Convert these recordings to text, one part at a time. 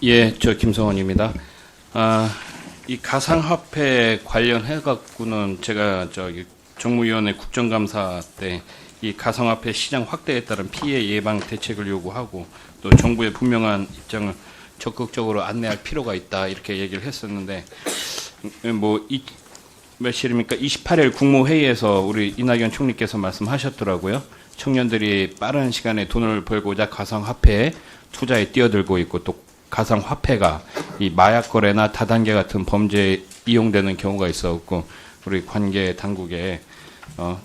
예, 저 김성원입니다. 이 가상화폐 관련해 갖고는 제가 저기 정무위원회 국정감사 때 이 가상화폐 시장 확대에 따른 피해 예방 대책을 요구하고 또 정부의 분명한 입장을 적극적으로 안내할 필요가 있다 이렇게 얘기를 했었는데 며칠입니까? 28일 국무회의에서 우리 이낙연 총리께서 말씀하셨더라고요. 청년들이 빠른 시간에 돈을 벌고자 가상화폐에 투자에 뛰어들고 있고 또 가상화폐가 이 마약 거래나 다단계 같은 범죄에 이용되는 경우가 있었고 우리 관계 당국에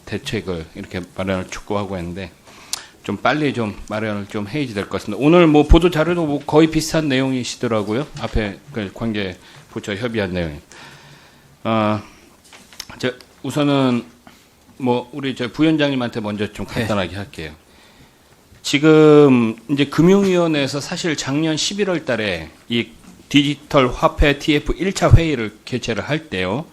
대책을 이렇게 마련을 촉구하고 했는데 좀 빨리 좀 마련을 좀 해야 될 것 같습니다. 오늘 뭐 보도 자료도 뭐 거의 비슷한 내용이시더라고요. 앞에 그 관계 부처 협의한 내용이. 우선은 뭐 우리 저 부위원장님한테 먼저 좀 간단하게 할게요. 지금 이제 금융위원회에서 사실 작년 11월 달에 이 디지털 화폐 TF 1차 회의를 개최를 할 때요.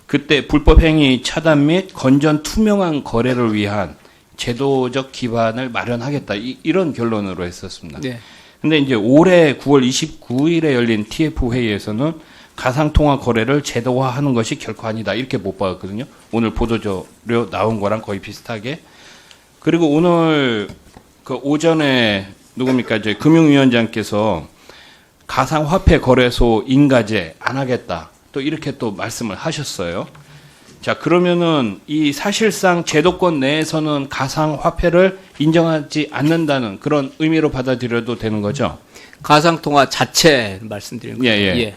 그때 불법행위 차단 및 건전 투명한 거래를 위한 제도적 기반을 마련하겠다. 이런 결론으로 했었습니다. 네. 근데 이제 올해 9월 29일에 열린 TF 회의에서는 가상통화 거래를 제도화하는 것이 결코 아니다. 이렇게 못 봤거든요. 오늘 보도자료 나온 거랑 거의 비슷하게. 그리고 오늘 그 오전에 누굽니까? 저희 금융위원장께서 가상화폐 거래소 인가제 안 하겠다. 또 이렇게 또 말씀을 하셨어요. 자, 그러면은 이 사실상 제도권 내에서는 가상화폐를 인정하지 않는다는 그런 의미로 받아들여도 되는 거죠? 가상통화 자체 말씀드리는 거예요. 예.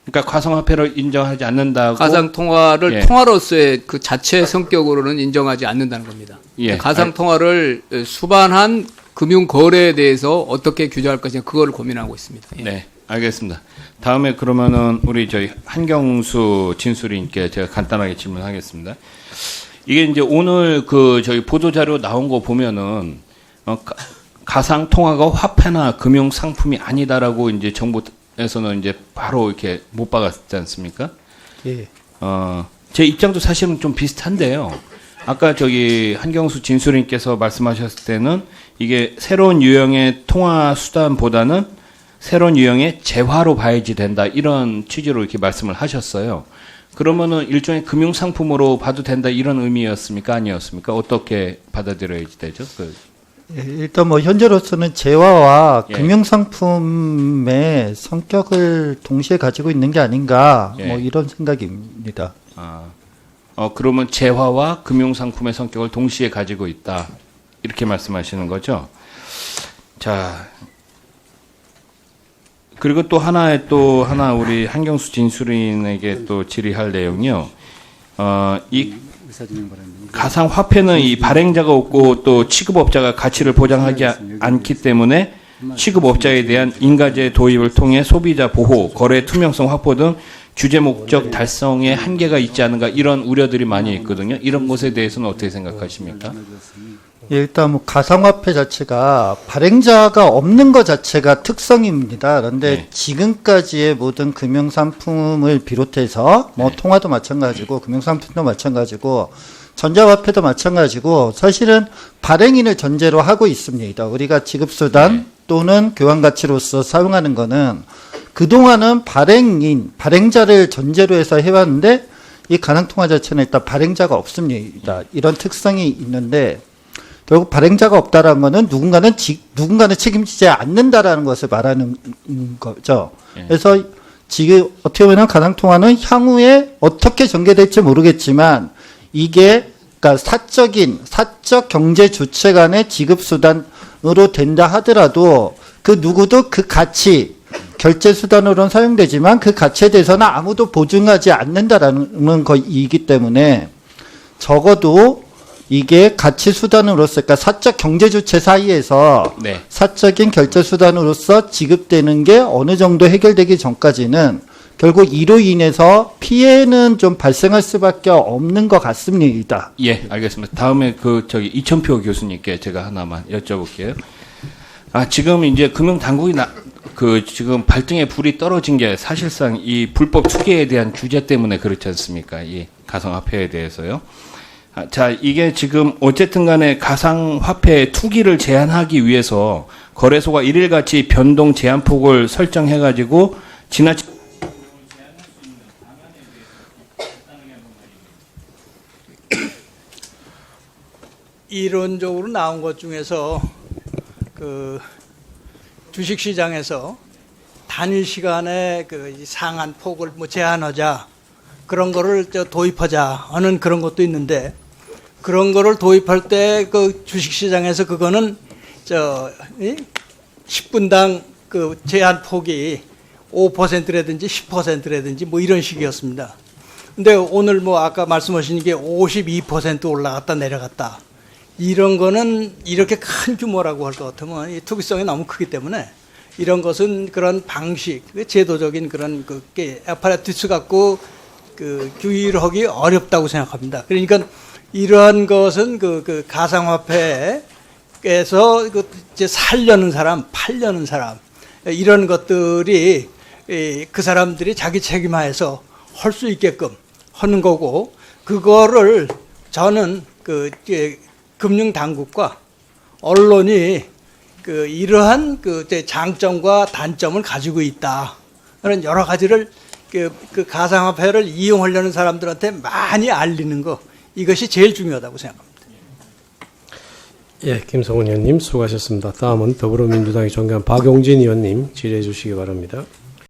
그러니까 가상화폐를 인정하지 않는다고. 가상통화를 예. 통화로서의 그 자체 성격으로는 인정하지 않는다는 겁니다. 예. 가상통화를 수반한 금융거래에 대해서 어떻게 규제할 것이냐 그거를 고민하고 있습니다. 예. 네, 알겠습니다. 다음에 그러면은 우리 저희 한경수 진수리님께 제가 간단하게 질문하겠습니다. 이게 이제 오늘 그 저희 보도자료 나온 거 보면은 가상통화가 화폐나 금융상품이 아니다라고 이제 정부에서는 이제 바로 이렇게 못 박았지 않습니까? 예. 제 입장도 사실은 좀 비슷한데요. 아까 저기 한경수 진수리님께서 말씀하셨을 때는 이게 새로운 유형의 통화 수단보다는 새로운 유형의 재화로 봐야지 된다. 이런 취지로 이렇게 말씀을 하셨어요. 그러면은 일종의 금융상품으로 봐도 된다. 이런 의미였습니까? 아니었습니까? 어떻게 받아들여야지 되죠? 예, 일단 뭐 현재로서는 재화와 예. 금융상품의 성격을 동시에 가지고 있는 게 아닌가 예. 뭐 이런 생각입니다. 그러면 재화와 금융상품의 성격을 동시에 가지고 있다. 이렇게 말씀하시는 거죠. 자, 그리고 또 하나 우리 한경수 진수린에게 또 질의할 내용이요. 이 가상화폐는 이 발행자가 없고 또 취급업자가 가치를 보장하지 않기 때문에 취급업자에 대한 인가제 도입을 통해 소비자 보호, 거래 투명성 확보 등 규제 목적 달성에 한계가 있지 않은가 이런 우려들이 많이 있거든요. 이런 것에 대해서는 어떻게 생각하십니까? 예, 일단 뭐 가상화폐 자체가 발행자가 없는 것 자체가 특성입니다. 그런데 네. 지금까지의 모든 금융상품을 비롯해서 뭐 네. 통화도 마찬가지고 금융상품도 마찬가지고 전자화폐도 마찬가지고 사실은 발행인을 전제로 하고 있습니다. 우리가 지급수단 네. 또는 교환가치로서 사용하는 거는 그동안은 발행자를 전제로 해서 해왔는데 이 가상통화 자체는 일단 발행자가 없습니다. 이런 특성이 있는데 결국 발행자가 없다라는 거는 누군가는 책임지지 않는다라는 것을 말하는 거죠. 그래서 지금 어떻게 보면 가상통화는 향후에 어떻게 전개될지 모르겠지만 이게 그러니까 사적 경제 주체 간의 지급 수단으로 된다 하더라도 그 누구도 그 가치 결제 수단으로는 사용되지만 그 가치에 대해서는 아무도 보증하지 않는다라는 것이기 때문에 적어도 이게 가치 수단으로서 그러니까 사적 경제 주체 사이에서 네. 사적인 결제 수단으로서 지급되는 게 어느 정도 해결되기 전까지는 결국 이로 인해서 피해는 좀 발생할 수밖에 없는 것 같습니다. 예, 알겠습니다. 다음에 이천표 교수님께 제가 하나만 여쭤볼게요. 지금 이제 금융당국이 지금 발등에 불이 떨어진 게 사실상 이 불법 투기에 대한 규제 때문에 그렇지 않습니까? 이 가상화폐에 대해서요. 자, 이게 지금 어쨌든 간에 가상화폐 투기를 제한하기 위해서 거래소가 일일같이 변동 제한폭을 설정해가지고 지나치 이론적으로 나온 것 중에서 그 주식시장에서 단일 시간에 그 상한 폭을 뭐 제한하자 그런 거를 도입하자 하는 그런 것도 있는데 그런 거를 도입할 때 그 주식시장에서 그거는 10분당 그 제한 폭이 5%라든지 10%라든지 뭐 이런 식이었습니다. 근데 오늘 뭐 아까 말씀하신 게 52% 올라갔다 내려갔다. 이런 거는 이렇게 큰 규모라고 할 것 같으면 이 투기성이 너무 크기 때문에 이런 것은 그런 방식, 제도적인 그런 그 아파라투스 갖고 그 규율하기 어렵다고 생각합니다. 그러니까 이러한 것은 그 가상화폐에서 그 이제 살려는 사람, 팔려는 사람 이런 것들이 그 사람들이 자기 책임하에서 할 수 있게끔 하는 거고 그거를 저는 그 금융 당국과 언론이 그 이러한 그 장점과 단점을 가지고 있다. 그런 여러 가지를 그 가상화폐를 이용하려는 사람들한테 많이 알리는 거 이것이 제일 중요하다고 생각합니다. 예, 김성훈 의원님 수고하셨습니다. 다음은 더불어민주당의 존경한 박용진 의원님 질의해 주시기 바랍니다.